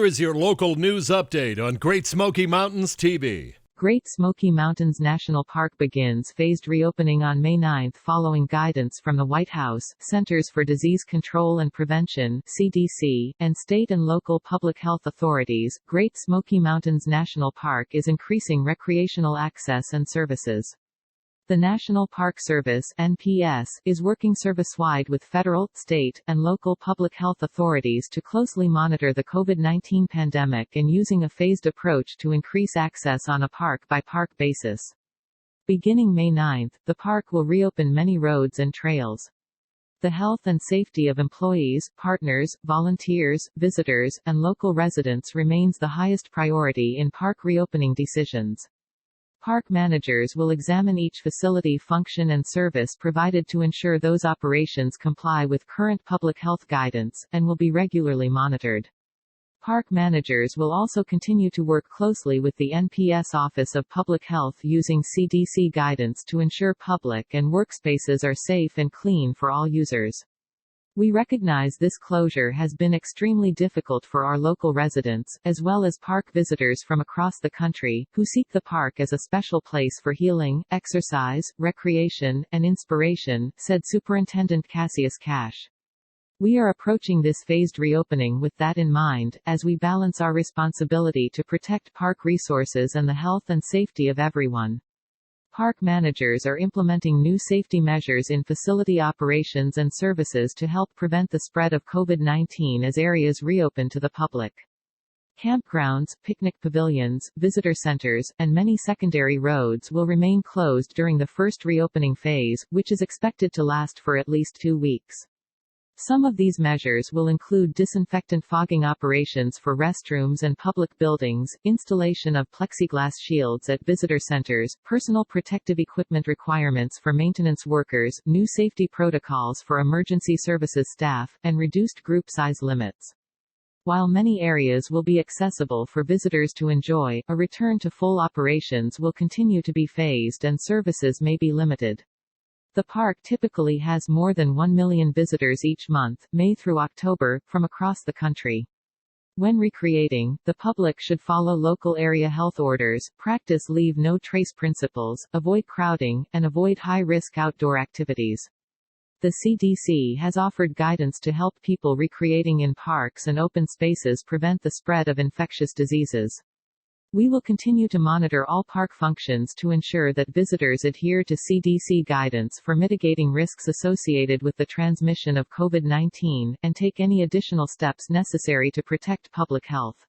Here is your local news update on Great Smoky Mountains TV. Great Smoky Mountains National Park begins phased reopening on May 9 following guidance from the White House, Centers for Disease Control and Prevention (CDC), and state and local public health authorities. Great Smoky Mountains National Park is increasing recreational access and services. The National Park Service (NPS) is working service-wide with federal, state, and local public health authorities to closely monitor the COVID-19 pandemic and using a phased approach to increase access on a park-by-park basis. Beginning May 9, the park will reopen many roads and trails. The health and safety of employees, partners, volunteers, visitors, and local residents remains the highest priority in park reopening decisions. Park managers will examine each facility function and service provided to ensure those operations comply with current public health guidance, and will be regularly monitored. Park managers will also continue to work closely with the NPS Office of Public Health using CDC guidance to ensure public and workspaces are safe and clean for all users. We recognize this closure has been extremely difficult for our local residents, as well as park visitors from across the country, who seek the park as a special place for healing, exercise, recreation, and inspiration, said Superintendent Cassius Cash. We are approaching this phased reopening with that in mind, as we balance our responsibility to protect park resources and the health and safety of everyone. Park managers are implementing new safety measures in facility operations and services to help prevent the spread of COVID-19 as areas reopen to the public. Campgrounds, picnic pavilions, visitor centers, and many secondary roads will remain closed during the first reopening phase, which is expected to last for at least 2 weeks. Some of these measures will include disinfectant fogging operations for restrooms and public buildings, installation of plexiglass shields at visitor centers, personal protective equipment requirements for maintenance workers, new safety protocols for emergency services staff, and reduced group size limits. While many areas will be accessible for visitors to enjoy, a return to full operations will continue to be phased and services may be limited. The park typically has more than 1 million visitors each month, May through October, from across the country. When recreating, the public should follow local area health orders, practice leave no trace principles, avoid crowding, and avoid high-risk outdoor activities. The CDC has offered guidance to help people recreating in parks and open spaces prevent the spread of infectious diseases. We will continue to monitor all park functions to ensure that visitors adhere to CDC guidance for mitigating risks associated with the transmission of COVID-19, and take any additional steps necessary to protect public health.